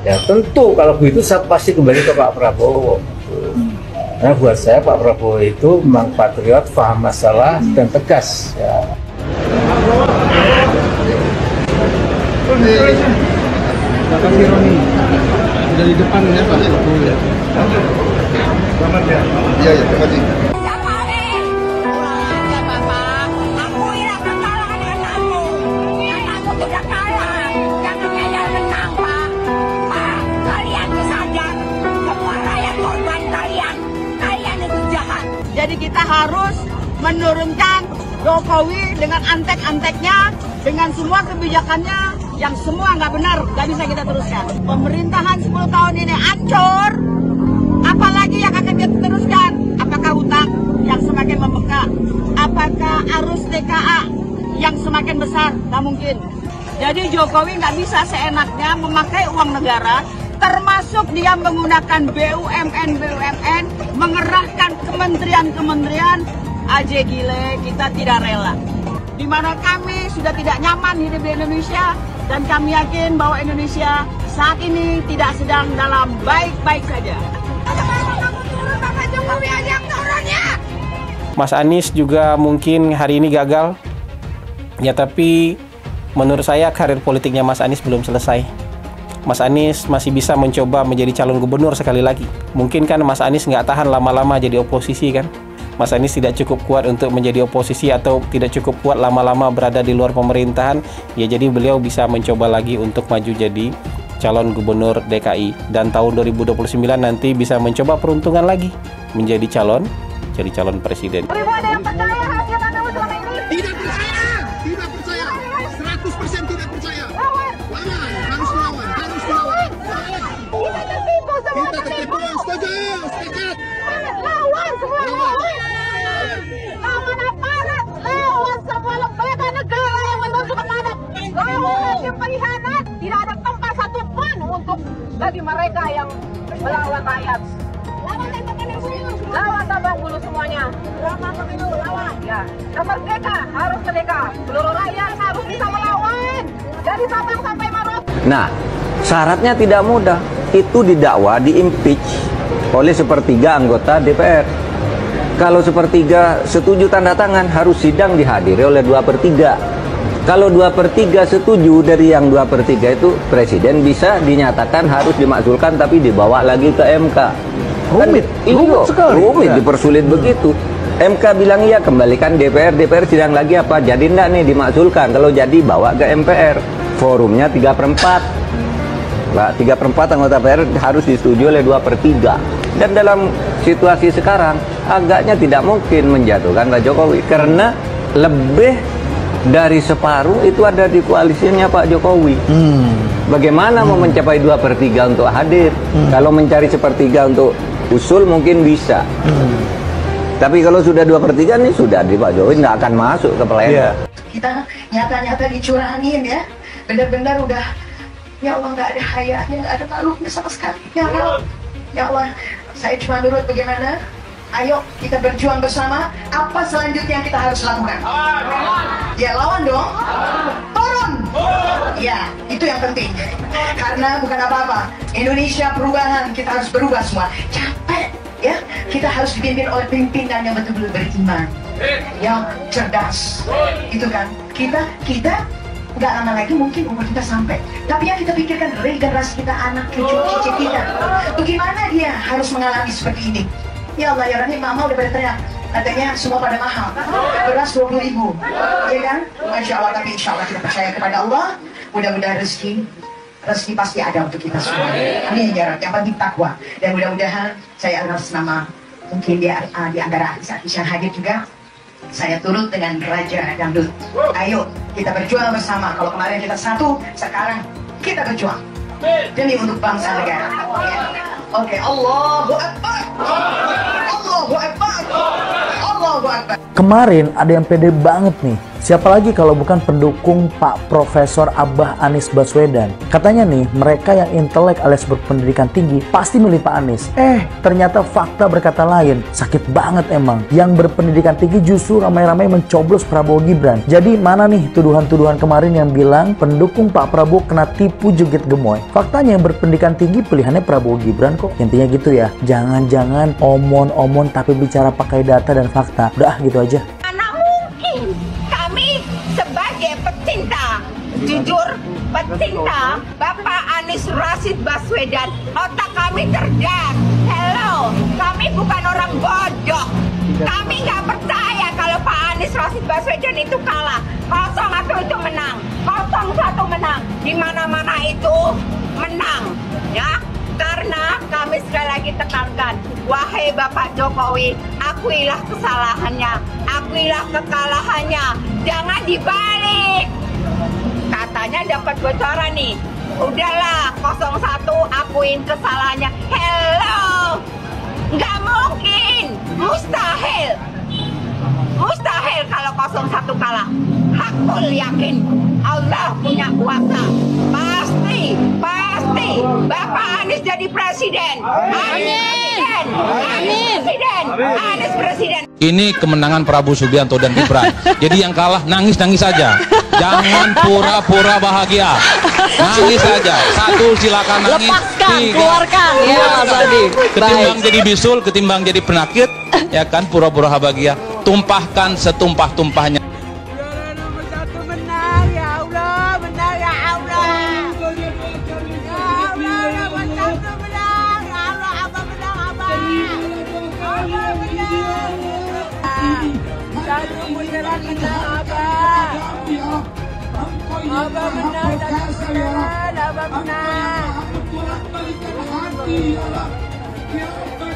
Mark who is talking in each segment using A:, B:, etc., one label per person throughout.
A: Ya tentu kalau begitu saya pasti kembali ke Pak Prabowo. Karena buat saya Pak Prabowo itu memang patriot, paham masalah dan tegas. Ya.
B: Terima kasih Roni. Sudah di depan ya Pak Jokowi. Selamat ya. Iya ya, terima kasih.
C: Jadi kita harus menurunkan Jokowi dengan antek-anteknya, dengan semua kebijakannya yang semua nggak benar, nggak bisa kita teruskan. Pemerintahan 10 tahun ini hancur, apalagi yang akan kita teruskan? Apakah hutang yang semakin membengkak? Apakah arus TKA yang semakin besar? Nggak mungkin. Jadi Jokowi nggak bisa seenaknya memakai uang negara, termasuk dia menggunakan BUMN, mengerahkan kementerian-kementerian. Aja gile, kita tidak rela. Di mana kami sudah tidak nyaman hidup di Indonesia, dan kami yakin bahwa Indonesia saat ini tidak sedang dalam baik-baik saja.
D: Mas Anies juga mungkin hari ini gagal, ya tapi menurut saya karir politiknya Mas Anies belum selesai. Mas Anies masih bisa mencoba menjadi calon gubernur sekali lagi. Mungkin kan Mas Anies nggak tahan lama-lama jadi oposisi kan. Mas Anies tidak cukup kuat untuk menjadi oposisi atau tidak cukup kuat lama-lama berada di luar pemerintahan. Ya jadi beliau bisa mencoba lagi untuk maju jadi calon gubernur DKI. Dan tahun 2029 nanti bisa mencoba peruntungan lagi menjadi calon presiden.
C: Ada yang percaya hasil Anda selama ini?
B: Tidak percaya, 100% tidak percaya. Lawan, harus lawan.
C: Kita tertipu semua,
B: Kita tertipu, setuju.
C: Lawan semua, lawan aparat, lawan semua lembaga negara yang menunjuk kepada lawan yang pengkhianat. Tidak ada tempat satupun untuk bagi mereka yang melawan rakyat. Lawan tambah bulu semuanya. Drama pemilu lawan. Ya, merdeka harus merdeka. Seluruh rakyat harus bisa melawan dari Sabang sampai Merauke.
E: Nah, syaratnya tidak mudah. Itu didakwa, diimpeach oleh sepertiga anggota DPR. Kalau sepertiga setuju tanda tangan, harus sidang dihadiri oleh 2/3. Kalau 2/3 setuju dari yang 2/3 itu, presiden bisa dinyatakan harus dimakzulkan tapi dibawa lagi ke MK. Rumit sekali. Rumit, dipersulit begitu. MK bilang iya, kembalikan DPR sidang lagi apa? Jadi enggak nih dimakzulkan. Kalau jadi bawa ke MPR. Forumnya 3/4. 3/4 anggota DPR harus disetujui oleh 2/3. Dan dalam situasi sekarang agaknya tidak mungkin menjatuhkan Pak Jokowi karena lebih dari separuh itu ada di koalisinya Pak Jokowi. Bagaimana mau mencapai 2/3 untuk hadir? Kalau mencari 1/3 untuk usul mungkin bisa. Tapi kalau sudah 2/3 nih sudah di Pak Jokowi nggak akan masuk ke pleno.
F: Kita nyata-nyata dicurangin ya, benar-benar udah, ya Allah nggak ada hayanya, nggak ada malunya sama sekali. Ya Allah, saya cuma nurut bagaimana. Ayo kita berjuang bersama. Apa selanjutnya yang kita harus lakukan? Ya lawan dong. Turun. Ya itu yang penting. Karena bukan apa-apa. Indonesia perubahan, kita harus berubah semua. Capek ya. Kita harus dipimpin oleh pimpinan yang betul-betul beriman, yang cerdas. Itu kan. Kita nggak lama lagi mungkin umur kita sampai. Tapi yang kita pikirkan regenerasi kita, anak cucu kita. Bagaimana dia harus mengalami seperti ini? Ya Allah ya Rahim, mama udah pada teriak. Katanya semua pada mahal. Beras 20.000, ya kan? Masya Allah, tapi insya Allah kita percaya kepada Allah. Mudah-mudahan rezeki pasti ada untuk kita semua. Amin ya Rabb. Yang penting takwa. Dan mudah-mudahan saya atas nama mungkin di antara artis-artis yang hadir juga, saya turut dengan Raja Dangdut. Ayo kita berjuang bersama. Kalau kemarin kita satu, sekarang kita berjuang demi untuk bangsa negara. Oke, Allahu Akbar. Allahu Akbar. Allahu Akbar.
G: Kemarin ada yang pede banget nih Siapa lagi kalau bukan pendukung Pak Profesor Abah Anies Baswedan. Katanya nih, mereka yang intelek alias berpendidikan tinggi pasti milih Pak Anies. Ternyata fakta berkata lain. Sakit banget emang. Yang berpendidikan tinggi justru ramai-ramai mencoblos Prabowo Gibran. Jadi mana nih tuduhan-tuduhan kemarin yang bilang pendukung Pak Prabowo kena tipu joget gemoy? Faktanya yang berpendidikan tinggi pilihannya Prabowo Gibran kok. Intinya gitu ya. Jangan-jangan omon-omon tapi bicara pakai data dan fakta. Udah gitu aja.
C: Jujur, pecinta Bapak Anies Rashid Baswedan, otak kami cerdas. Hello, kami bukan orang bodoh. Kami nggak percaya kalau Pak Anies Rashid Baswedan itu kalah. 01 itu menang, 01 menang, di mana-mana itu menang, ya. Karena kami sekali lagi tekankan, wahai Bapak Jokowi, akuilah kesalahannya, akuilah kekalahannya, jangan dibalik. Katanya dapat bocoran nih, udahlah 01 akuin kesalahannya. Hello, nggak mungkin, mustahil, mustahil kalau 01 kalah. Hakul yakin Allah punya kuasa, pasti Bapak Anies jadi presiden. Amin, amin, presiden, Anies presiden.
H: Ini kemenangan Prabowo Subianto dan Gibran. Jadi yang kalah nangis-nangis saja. Jangan pura-pura bahagia. Nangis saja. 1 silakan nangis.
I: Lepaskan,
H: 3
I: keluarkan ya Mas Adi.
H: Ketimbang jadi bisul, ketimbang jadi penakut, ya kan, pura-pura bahagia. Tumpahkan setumpah-tumpahnya.
C: Abah menang, Abah menang.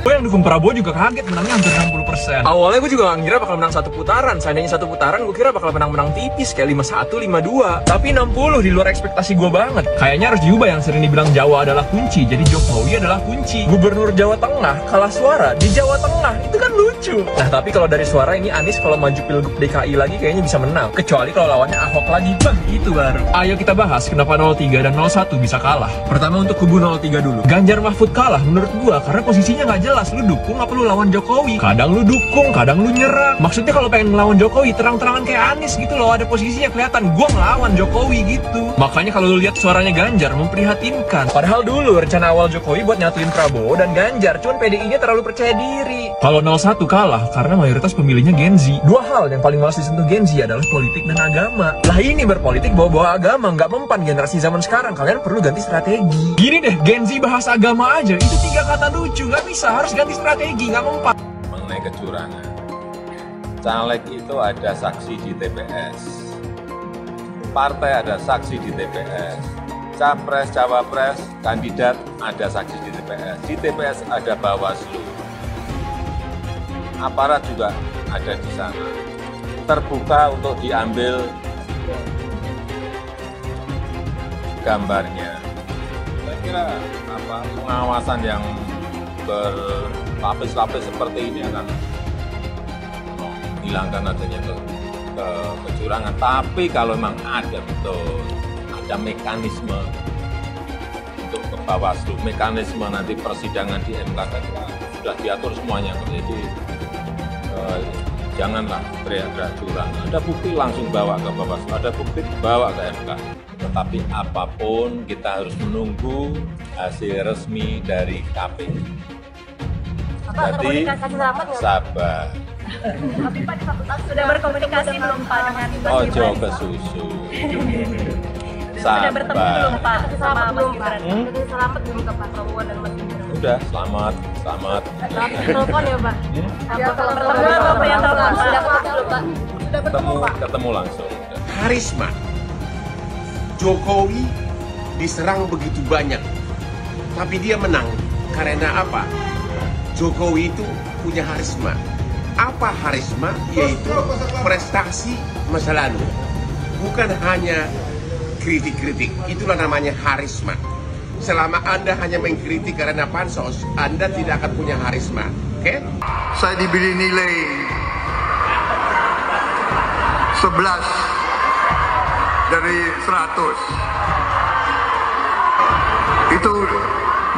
J: Gue yang dukung Prabowo juga kaget menangnya hampir 60%. Awalnya gue juga gak ngira bakal menang 1 putaran. Seandainya 1 putaran gue kira bakal menang-menang tipis kayak 5-1, 5-2. Tapi 60 di luar ekspektasi gue banget. Kayaknya harus diubah yang sering dibilang Jawa adalah kunci. Jadi Jokowi adalah kunci. Gubernur Jawa Tengah kalah suara di Jawa Tengah. Itu kan lucu. Nah tapi kalau dari suara ini Anies kalau maju Pilgub DKI lagi kayaknya bisa menang. Kecuali kalau lawannya Ahok lagi. Bah itu baru. Ayo kita bahas kenapa 03 dan 01 bisa kalah. Pertama untuk kubu 03 dulu. Ganjar Mahfud kalah menurut gue karena posisinya gak jelas. Lu dukung apa lu lawan Jokowi? Kadang lu dukung, kadang lu nyerang. Maksudnya kalau pengen ngelawan Jokowi terang-terangan kayak Anies gitu loh, ada posisinya kelihatan gua ngelawan Jokowi gitu. Makanya kalau lu lihat suaranya Ganjar memprihatinkan. Padahal dulu rencana awal Jokowi buat nyatuin Prabowo dan Ganjar, cuman PDI-nya terlalu percaya diri. Kalau 01 kalah karena mayoritas pemilihnya Gen Z. 2 hal yang paling malas disentuh Gen Z adalah politik dan agama. Lah ini berpolitik bawa-bawa agama, nggak mempan generasi zaman sekarang. Kalian perlu ganti strategi. Gini deh, Gen Z bahas agama aja, itu 3 kata lucu, nggak bisa, harus ganti strategi, nggak mempan.
K: Mengenai kecurangan, caleg itu ada saksi di TPS, partai ada saksi di TPS, capres, cawapres, kandidat ada saksi di TPS ada Bawaslu, aparat juga ada di sana, terbuka untuk diambil gambarnya. Saya kira pengawasan yang berlapis-lapis seperti ini akan menghilangkan adanya kecurangan. Tapi kalau memang ada betul, ada mekanisme untuk ke Bawaslu, mekanisme nanti persidangan di MK sudah diatur semuanya. Jadi janganlah teriak-teriak curang. Ada bukti langsung bawa ke Bawaslu, ada bukti bawa ke MK. Tetapi apapun kita harus menunggu hasil resmi dari KPU. Jadi sabar.
I: Tapi Pak di fakultas sudah berkomunikasi belum Pak dengan
K: Ojo ke susu.
I: Sudah bertemu belum Pak sama Mas Gibran?
C: Selamat belum ke Pak Prabowo dan Mas Gibran?
K: Udah, selamat.
C: Telepon ya Pak?
I: Kalau pertemuan apa yang telepon? Sudah ketemu Pak?
C: Sudah bertemu Pak?
K: Ketemu langsung.
L: Karisma. Jokowi diserang begitu banyak, tapi dia menang karena apa? Jokowi itu punya harisma. Apa harisma? Yaitu prestasi masa lalu. Bukan hanya kritik-kritik. Itulah namanya harisma. Selama Anda hanya mengkritik karena pansos, Anda tidak akan punya harisma. Oke?
B: Saya diberi nilai
M: 11 dari 100. Itu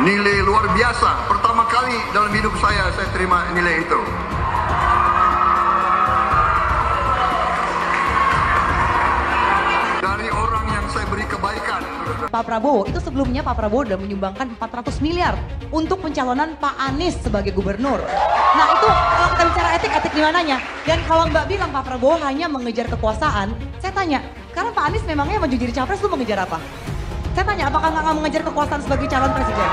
M: nilai luar biasa. Pertama kali dalam hidup saya terima nilai itu. Dari orang yang saya beri kebaikan.
N: Pak Prabowo, itu sebelumnya Pak Prabowo sudah menyumbangkan 400 miliar untuk pencalonan Pak Anies sebagai gubernur. Nah itu kalau kita bicara etik di mananya? Dan kalau Mbak bilang Pak Prabowo hanya mengejar kekuasaan, saya tanya, sekarang Pak Anies memangnya maju jadi capres itu mengejar apa? Saya tanya, apakah nggak mengejar kekuasaan sebagai calon presiden?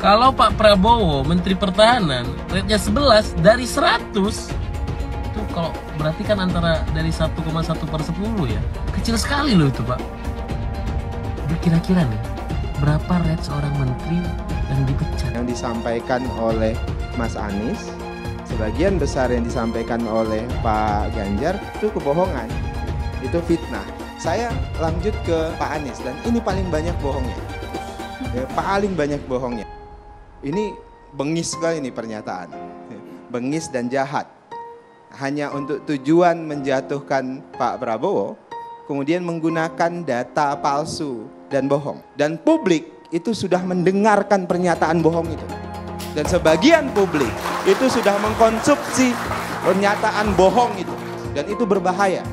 O: Kalau Pak Prabowo, Menteri Pertahanan, rate-nya 11 dari 100, itu kalau berarti kan antara dari 1,1 per 10 ya. Kecil sekali loh itu Pak. Kira-kira nih, berapa rate seorang menteri yang dipecat?
P: Yang disampaikan oleh Mas Anies, sebagian besar yang disampaikan oleh Pak Ganjar itu kebohongan, itu fitnah. Saya lanjut ke Pak Anies dan ini paling banyak bohongnya, ya, paling banyak bohongnya. Ini bengis sekali nih pernyataan, bengis dan jahat. Hanya untuk tujuan menjatuhkan Pak Prabowo, kemudian menggunakan data palsu dan bohong. Dan publik itu sudah mendengarkan pernyataan bohong itu. Dan sebagian publik itu sudah mengkonsumsi pernyataan bohong itu. Dan itu berbahaya.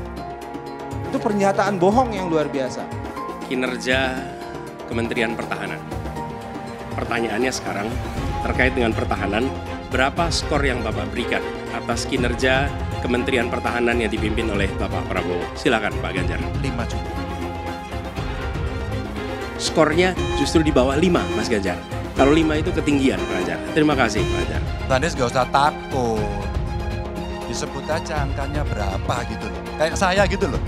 P: Itu pernyataan bohong yang luar biasa.
Q: Kinerja Kementerian Pertahanan. Pertanyaannya sekarang terkait dengan pertahanan, berapa skor yang Bapak berikan atas kinerja Kementerian Pertahanan yang dipimpin oleh Bapak Prabowo? Silakan Pak Ganjar.
R: 5 cukup.
Q: Skornya justru di bawah 5 Mas Ganjar. Kalau 5 itu ketinggian Pak Ganjar. Terima kasih Pak Ganjar.
R: Pak Anies gak usah takut. Disebut aja angkanya berapa gitu loh. Kayak saya gitu loh.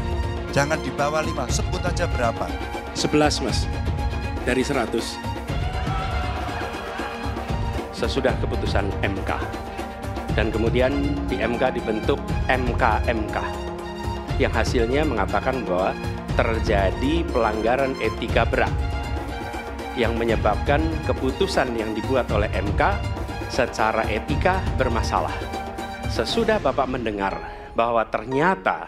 R: Jangan di bawah 5, sebut aja berapa.
Q: 11 Mas, dari 100. Sesudah keputusan MK. Dan kemudian di MK dibentuk MK yang hasilnya mengatakan bahwa terjadi pelanggaran etika berat yang menyebabkan keputusan yang dibuat oleh MK secara etika bermasalah. Sesudah Bapak mendengar bahwa ternyata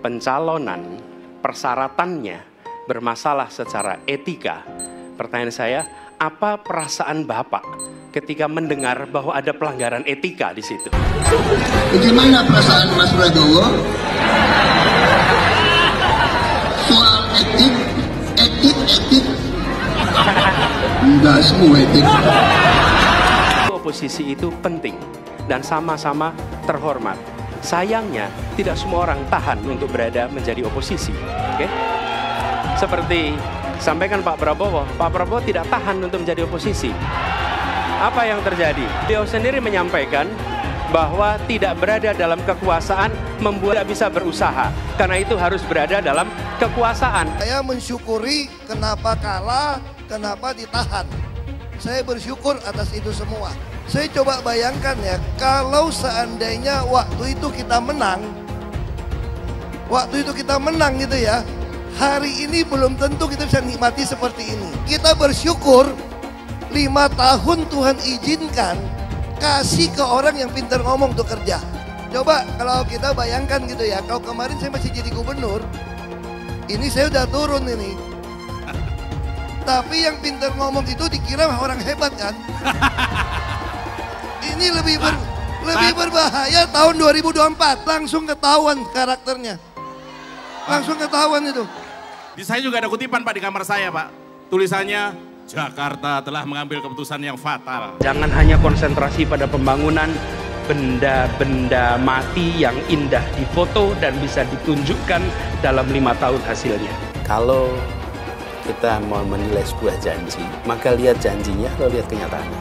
Q: pencalonan persyaratannya bermasalah secara etika, pertanyaan saya, apa perasaan Bapak ketika mendengar bahwa ada pelanggaran etika di situ?
M: Bagaimana perasaan Mas Prabowo? Soal etik. Enggak semua etik.
Q: Oposisi itu penting dan sama-sama terhormat. Sayangnya tidak semua orang tahan untuk berada menjadi oposisi. Oke? Seperti sampaikan Pak Prabowo tidak tahan untuk menjadi oposisi. Apa yang terjadi? Beliau sendiri menyampaikan bahwa tidak berada dalam kekuasaan membuat tidak bisa berusaha. Karena itu harus berada dalam kekuasaan.
M: Saya mensyukuri kenapa kalah, kenapa ditahan. Saya bersyukur atas itu semua. Saya coba bayangkan ya, kalau seandainya waktu itu kita menang gitu ya, hari ini belum tentu kita bisa nikmati seperti ini. Kita bersyukur 5 tahun Tuhan izinkan kasih ke orang yang pintar ngomong untuk kerja. Coba kalau kita bayangkan gitu ya, kalau kemarin saya masih jadi gubernur, ini saya udah turun ini. Tapi yang pintar ngomong itu dikira orang hebat kan? Ini lebih berbahaya tahun 2024. Langsung ketahuan karakternya. Langsung ketahuan itu.
S: Di saya juga ada kutipan Pak di kamar saya Pak. Tulisannya, Jakarta telah mengambil keputusan yang fatal.
Q: Jangan hanya konsentrasi pada pembangunan benda-benda mati yang indah difoto dan bisa ditunjukkan dalam 5 tahun hasilnya.
T: Kalau kita mau menilai sebuah janji, maka lihat janjinya atau lihat kenyataannya.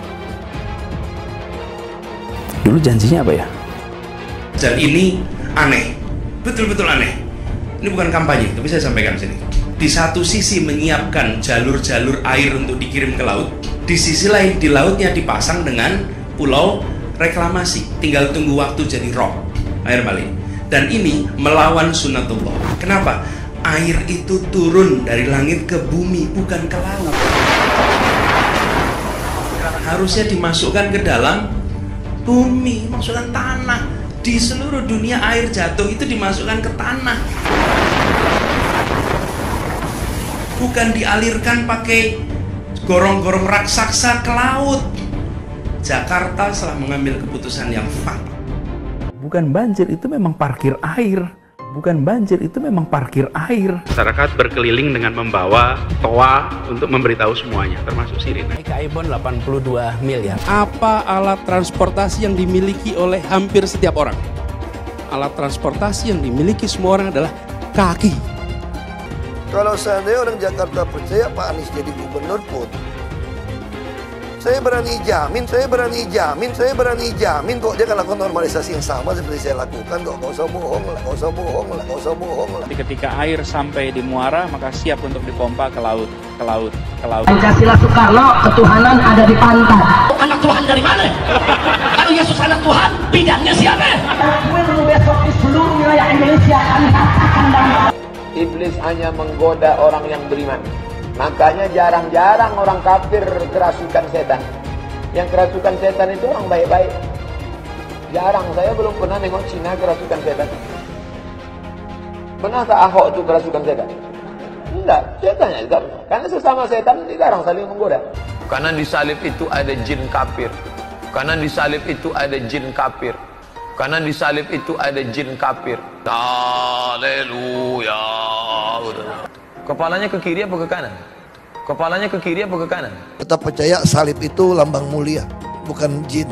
T: Dulu janjinya apa ya?
Q: Dan ini aneh, betul-betul aneh. Ini bukan kampanye, tapi saya sampaikan sini. Di satu sisi menyiapkan jalur-jalur air untuk dikirim ke laut, di sisi lain di lautnya dipasang dengan pulau reklamasi, tinggal tunggu waktu jadi rob, air balik. Dan ini melawan sunatullah. Kenapa? Air itu turun dari langit ke bumi, bukan ke laut. Harusnya dimasukkan ke dalam bumi, masukkan tanah. Di seluruh dunia air jatuh itu dimasukkan ke tanah. Bukan dialirkan pakai gorong-gorong raksasa ke laut. Jakarta telah mengambil keputusan yang fatal.
U: Bukan banjir, itu memang parkir air. Bukan banjir, itu memang parkir air.
V: Masyarakat berkeliling dengan membawa toa untuk memberitahu semuanya, termasuk sirine.
T: Ibon 82 miliar.
V: Apa alat transportasi yang dimiliki oleh hampir setiap orang? Alat transportasi yang dimiliki semua orang adalah kaki.
M: Kalau seandainya orang Jakarta percaya Pak Anies jadi gubernur pun, saya berani jamin kok dia akan lakukan normalisasi yang sama seperti saya lakukan kok. Gak usah bohong lah.
V: Ketika air sampai di muara, maka siap untuk dipompa ke laut.
C: Pancasila Soekarno, ketuhanan ada di pantai. Anak Tuhan dari mana? Kalau Yesus anak Tuhan, bidangnya siapa? Besok di seluruh wilayah Indonesia kami katakan damai.
W: Iblis hanya menggoda orang yang beriman. Makanya jarang-jarang orang kafir kerasukan setan. Yang kerasukan setan itu orang baik-baik. Jarang, saya belum pernah nengok Cina kerasukan setan. Pernah tak Ahok itu kerasukan setan? Enggak, setannya juga. Karena sesama setan dilarang saling menggoda. Karena di salib itu ada jin kafir. Karena di salib itu ada jin kafir. Karena di salib itu ada jin kafir. Haleluya. Kepalanya ke kiri apa ke kanan? Kepalanya ke kiri apa ke kanan?
M: Tetap percaya salib itu lambang mulia, bukan jin.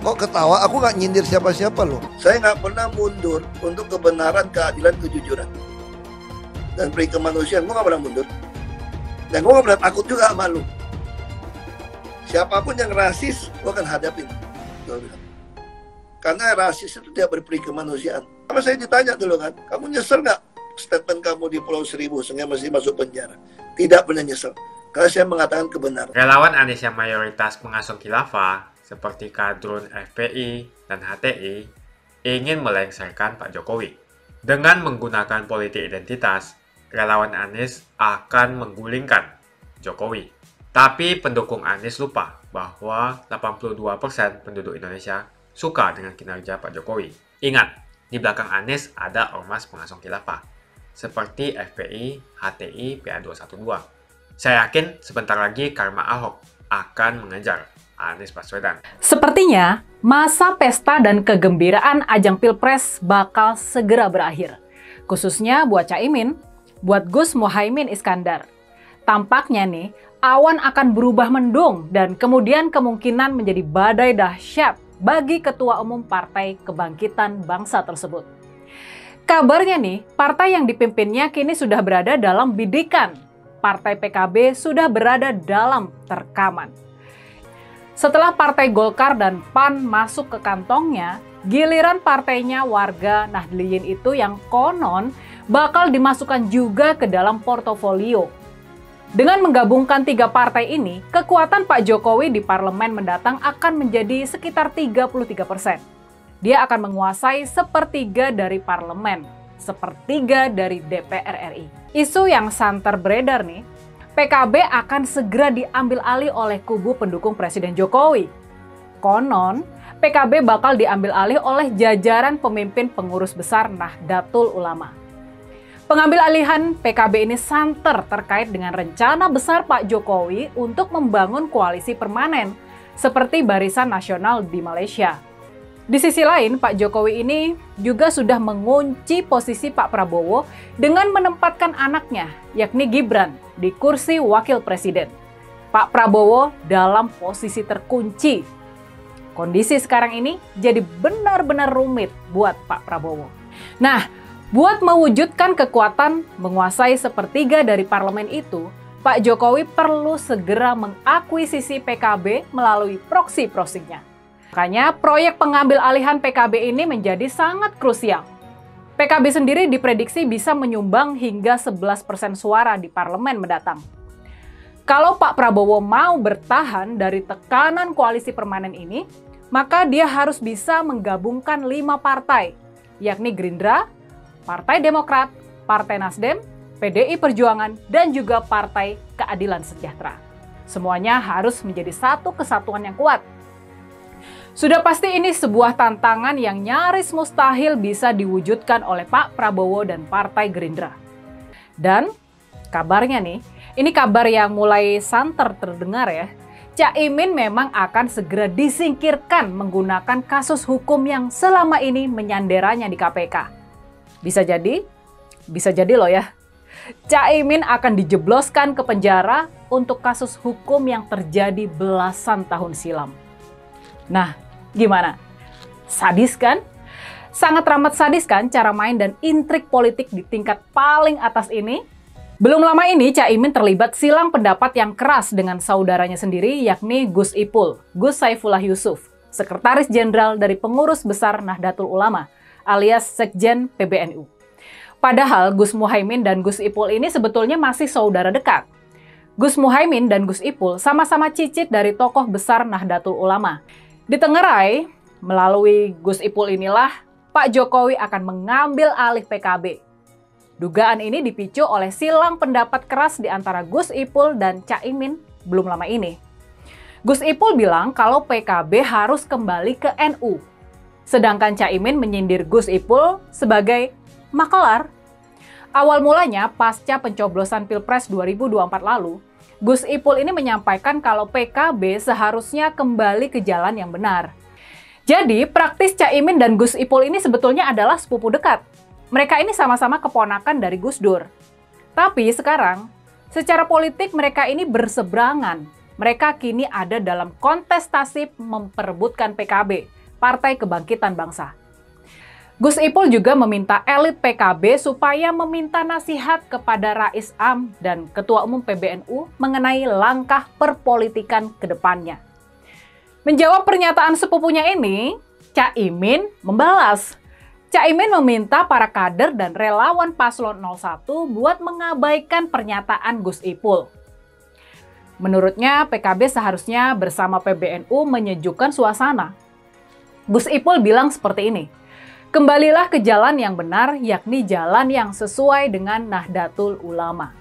M: Kok ketawa? Aku nggak nyindir siapa-siapa loh. Saya nggak pernah mundur untuk kebenaran, keadilan, kejujuran. Dan peri kemanusiaan, gue nggak pernah mundur. Dan gue nggak pernah takut juga sama lu. Siapapun yang rasis, gue akan hadapin. Karena rasis itu tidak berperi kemanusiaan. Sama saya ditanya dulu kan, kamu nyesel nggak statement kamu di Pulau Seribu sehingga masih masuk penjara? Tidak pernah nyesel, karena saya mengatakan kebenaran.
X: Relawan Anies yang mayoritas pengasuh khilafah seperti kadrun FPI dan HTI ingin melengsarkan Pak Jokowi. Dengan menggunakan politik identitas, relawan Anies akan menggulingkan Jokowi. Tapi pendukung Anies lupa bahwa 82% penduduk Indonesia suka dengan kinerja Pak Jokowi. Ingat, di belakang Anies ada ormas pengasuh khilafah seperti FPI, HTI, PA212. Saya yakin sebentar lagi karma Ahok akan mengejar Anies Baswedan.
Y: Sepertinya masa pesta dan kegembiraan ajang Pilpres bakal segera berakhir. Khususnya buat Caimin, buat Gus Muhaimin Iskandar. Tampaknya nih, awan akan berubah mendung dan kemudian kemungkinan menjadi badai dahsyat bagi Ketua Umum Partai Kebangkitan Bangsa tersebut. Kabarnya nih, partai yang dipimpinnya kini sudah berada dalam bidikan. Partai PKB sudah berada dalam terkaman. Setelah Partai Golkar dan PAN masuk ke kantongnya, giliran partainya warga Nahdliyin itu yang konon bakal dimasukkan juga ke dalam portofolio. Dengan menggabungkan 3 partai ini, kekuatan Pak Jokowi di parlemen mendatang akan menjadi sekitar 33%. Dia akan menguasai 1/3 dari parlemen, 1/3 dari DPR RI. Isu yang santer beredar nih, PKB akan segera diambil alih oleh kubu pendukung Presiden Jokowi. Konon, PKB bakal diambil alih oleh jajaran pemimpin pengurus besar Nahdlatul Ulama. Pengambil alihan PKB ini santer terkait dengan rencana besar Pak Jokowi untuk membangun koalisi permanen, seperti Barisan Nasional di Malaysia. Di sisi lain, Pak Jokowi ini juga sudah mengunci posisi Pak Prabowo dengan menempatkan anaknya, yakni Gibran, di kursi wakil presiden. Pak Prabowo dalam posisi terkunci. Kondisi sekarang ini jadi benar-benar rumit buat Pak Prabowo. Nah, buat mewujudkan kekuatan menguasai 1/3 dari parlemen itu, Pak Jokowi perlu segera mengakuisisi PKB melalui proksi-proksinya. Makanya proyek pengambil alihan PKB ini menjadi sangat krusial. PKB sendiri diprediksi bisa menyumbang hingga 11% suara di parlemen mendatang. Kalau Pak Prabowo mau bertahan dari tekanan koalisi permanen ini, maka dia harus bisa menggabungkan 5 partai, yakni Gerindra, Partai Demokrat, Partai Nasdem, PDI Perjuangan, dan juga Partai Keadilan Sejahtera. Semuanya harus menjadi satu kesatuan yang kuat. Sudah pasti ini sebuah tantangan yang nyaris mustahil bisa diwujudkan oleh Pak Prabowo dan Partai Gerindra. Dan kabarnya nih, ini kabar yang mulai santer terdengar ya, Caimin memang akan segera disingkirkan menggunakan kasus hukum yang selama ini menyanderanya di KPK. Bisa jadi loh ya. Caimin akan dijebloskan ke penjara untuk kasus hukum yang terjadi belasan tahun silam. Nah, gimana? Sadis kan? Sangat amat sadis kan cara main dan intrik politik di tingkat paling atas ini? Belum lama ini Caimin terlibat silang pendapat yang keras dengan saudaranya sendiri yakni Gus Ipul, Gus Saifullah Yusuf, Sekretaris Jenderal dari Pengurus Besar Nahdlatul Ulama alias Sekjen PBNU. Padahal Gus Muhaimin dan Gus Ipul ini sebetulnya masih saudara dekat. Gus Muhaimin dan Gus Ipul sama-sama cicit dari tokoh besar Nahdlatul Ulama. Ditengarai, melalui Gus Ipul inilah Pak Jokowi akan mengambil alih PKB. Dugaan ini dipicu oleh silang pendapat keras di antara Gus Ipul dan Caimin belum lama ini. Gus Ipul bilang kalau PKB harus kembali ke NU. Sedangkan Caimin menyindir Gus Ipul sebagai makelar. Awal mulanya pasca pencoblosan Pilpres 2024 lalu, Gus Ipul ini menyampaikan kalau PKB seharusnya kembali ke jalan yang benar. Jadi praktis Caimin dan Gus Ipul ini sebetulnya adalah sepupu dekat. Mereka ini sama-sama keponakan dari Gus Dur. Tapi sekarang, secara politik mereka ini berseberangan. Mereka kini ada dalam kontestasi memperebutkan PKB, Partai Kebangkitan Bangsa. Gus Ipul juga meminta elit PKB supaya meminta nasihat kepada Rais Am dan Ketua Umum PBNU mengenai langkah perpolitikan ke depannya. Menjawab pernyataan sepupunya ini, Caimin membalas. Caimin meminta para kader dan relawan paslon 01 buat mengabaikan pernyataan Gus Ipul. Menurutnya, PKB seharusnya bersama PBNU menyejukkan suasana. Gus Ipul bilang seperti ini, kembalilah ke jalan yang benar, yakni jalan yang sesuai dengan Nahdlatul Ulama.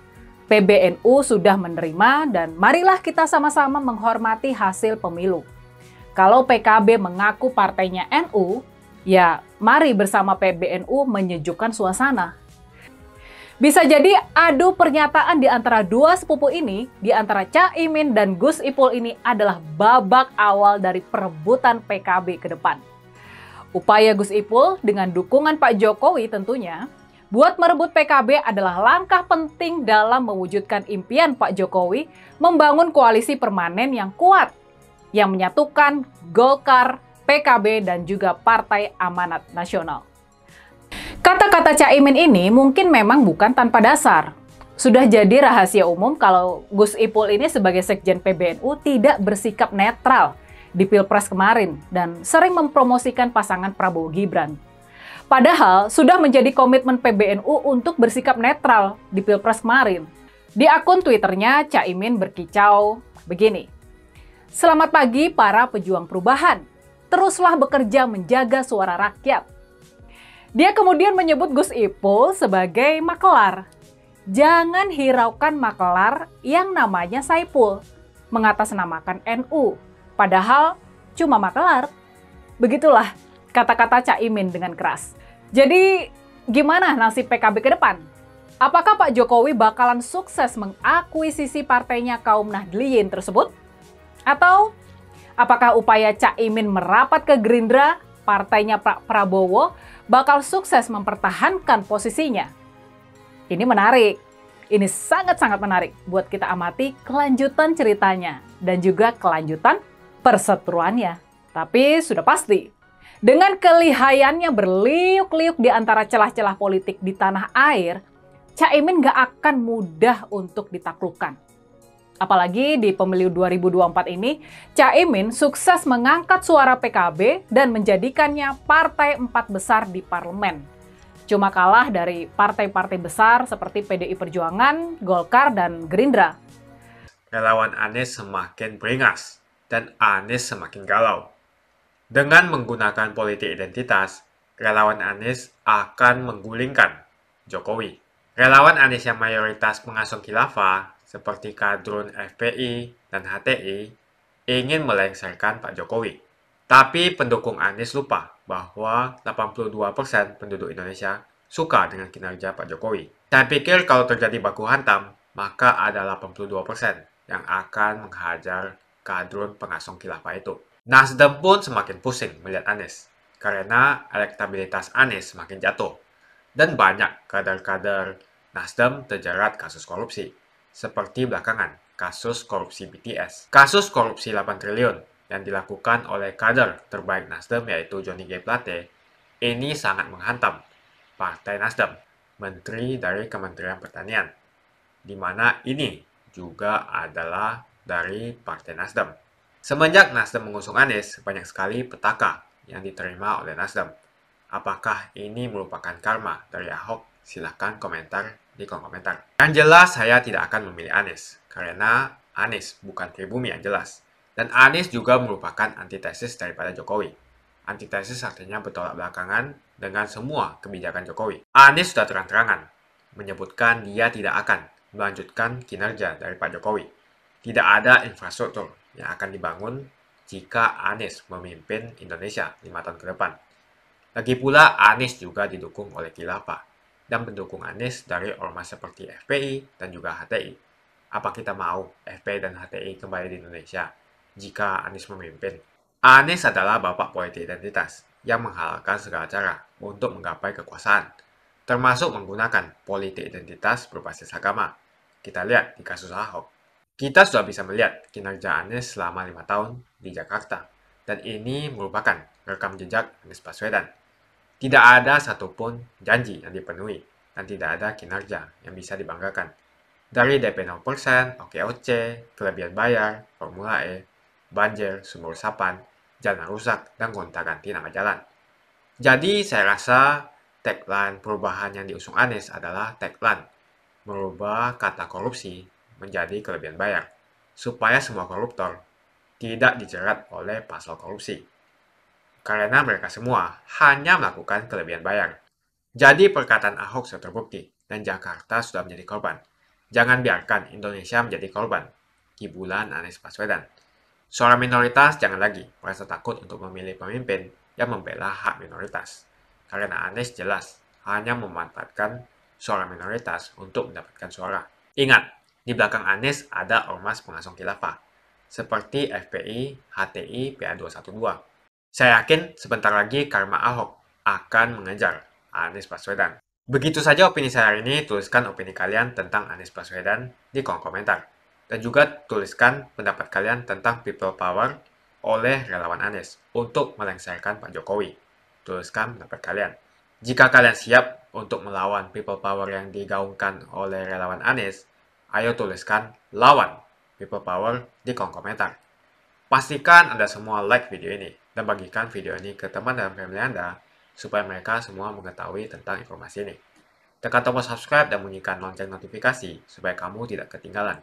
Y: PBNU sudah menerima dan marilah kita sama-sama menghormati hasil pemilu. Kalau PKB mengaku partainya NU, ya mari bersama PBNU menyejukkan suasana. Bisa jadi adu pernyataan di antara dua sepupu ini, di antara Caimin dan Gus Ipul ini adalah babak awal dari perebutan PKB ke depan. Upaya Gus Ipul dengan dukungan Pak Jokowi tentunya, buat merebut PKB adalah langkah penting dalam mewujudkan impian Pak Jokowi membangun koalisi permanen yang kuat, yang menyatukan Golkar, PKB, dan juga Partai Amanat Nasional. Kata-kata Caimin ini mungkin memang bukan tanpa dasar. Sudah jadi rahasia umum kalau Gus Ipul ini sebagai Sekjen PBNU tidak bersikap netral di Pilpres kemarin dan sering mempromosikan pasangan Prabowo Gibran. Padahal sudah menjadi komitmen PBNU untuk bersikap netral di Pilpres kemarin. Di akun Twitternya, Caimin berkicau begini, "Selamat pagi para pejuang perubahan. Teruslah bekerja menjaga suara rakyat." Dia kemudian menyebut Gus Ipul sebagai makelar. Jangan hiraukan makelar yang namanya Saipul, mengatasnamakan NU, padahal cuma makelar. Begitulah kata-kata Caimin dengan keras. Jadi gimana nasib PKB ke depan? Apakah Pak Jokowi bakalan sukses mengakuisisi partainya kaum Nahdliyin tersebut? Atau apakah upaya Caimin merapat ke Gerindra, partainya Pak Prabowo, bakal sukses mempertahankan posisinya? Ini menarik. Ini sangat-sangat menarik buat kita amati kelanjutan ceritanya dan juga kelanjutan perseteruannya. Tapi sudah pasti, dengan kelihayannya berliuk-liuk di antara celah-celah politik di tanah air, Caimin gak akan mudah untuk ditaklukkan. Apalagi di pemilu 2024 ini, Caimin sukses mengangkat suara PKB dan menjadikannya partai 4 besar di parlemen. Cuma kalah dari partai-partai besar seperti PDI Perjuangan, Golkar, dan Gerindra.
X: Relawan Anies semakin beringas dan Anies semakin galau. Dengan menggunakan politik identitas, relawan Anies akan menggulingkan Jokowi. Relawan Anies yang mayoritas pengasuh khilafah seperti kadrun FPI dan HTI ingin melengsarkan Pak Jokowi. Tapi pendukung Anies lupa bahwa 82% penduduk Indonesia suka dengan kinerja Pak Jokowi. Saya pikir kalau terjadi baku hantam, maka ada 82% yang akan menghajar kadrun pengasong khilafah itu. Nasdem pun semakin pusing melihat Anies, karena elektabilitas Anies semakin jatuh. Dan banyak kader-kader Nasdem terjerat kasus korupsi, seperti belakangan kasus korupsi BTS. Kasus korupsi 8 triliun yang dilakukan oleh kader terbaik Nasdem yaitu Johnny G. Plate, ini sangat menghantam Partai Nasdem, Menteri dari Kementerian Pertanian, di mana ini juga adalah dari Partai Nasdem. Semenjak Nasdem mengusung Anies, banyak sekali petaka yang diterima oleh Nasdem. Apakah ini merupakan karma dari Ahok? Silahkan komentar di kolom komentar. Yang jelas saya tidak akan memilih Anies, karena Anies bukan pribumi yang jelas. Dan Anies juga merupakan antitesis daripada Jokowi. Antitesis artinya bertolak belakangan dengan semua kebijakan Jokowi. Anies sudah terang-terangan menyebutkan dia tidak akan melanjutkan kinerja dari Pak Jokowi. Tidak ada infrastruktur yang akan dibangun jika Anies memimpin Indonesia 5 tahun ke depan. Lagi pula Anies juga didukung oleh khilafah dan pendukung Anies dari ormas seperti FPI dan juga HTI. Apa kita mau FPI dan HTI kembali di Indonesia jika Anies memimpin? Anies adalah bapak politik identitas yang menghalalkan segala cara untuk menggapai kekuasaan, termasuk menggunakan politik identitas berbasis agama. Kita lihat di kasus Ahok. Kita sudah bisa melihat kinerja Anies selama 5 tahun di Jakarta, dan ini merupakan rekam jejak Anies Baswedan. Tidak ada satupun janji yang dipenuhi, dan tidak ada kinerja yang bisa dibanggakan. Dari DP 0%, OKOC, kelebihan bayar, Formula E, banjir, sumur resapan, jalan rusak, dan gonta-ganti nama jalan. Jadi saya rasa tagline perubahan yang diusung Anies adalah tagline merubah kata korupsi menjadi kelebihan bayar, supaya semua koruptor tidak dijerat oleh pasal korupsi. Karena mereka semua hanya melakukan kelebihan bayar. Jadi perkataan Ahok sudah terbukti, dan Jakarta sudah menjadi korban. Jangan biarkan Indonesia menjadi korban kibulan Anies Baswedan. Suara minoritas jangan lagi merasa takut untuk memilih pemimpin yang membela hak minoritas. Karena Anies jelas hanya memanfaatkan suara minoritas untuk mendapatkan suara. Ingat, di belakang Anies ada ormas pengasong khilafah, seperti FPI, HTI, PA212. Saya yakin sebentar lagi karma Ahok akan mengejar Anies Baswedan. Begitu saja opini saya hari ini. Tuliskan opini kalian tentang Anies Baswedan di kolom komentar. Dan juga tuliskan pendapat kalian tentang people power oleh relawan Anies untuk melengsarkan Pak Jokowi. Tuliskan pendapat kalian. Jika kalian siap untuk melawan people power yang digaungkan oleh relawan Anies, ayo tuliskan lawan people power di kolom komentar. Pastikan Anda semua like video ini dan bagikan video ini ke teman dan family Anda supaya mereka semua mengetahui tentang informasi ini. Tekan tombol subscribe dan bunyikan lonceng notifikasi supaya kamu tidak ketinggalan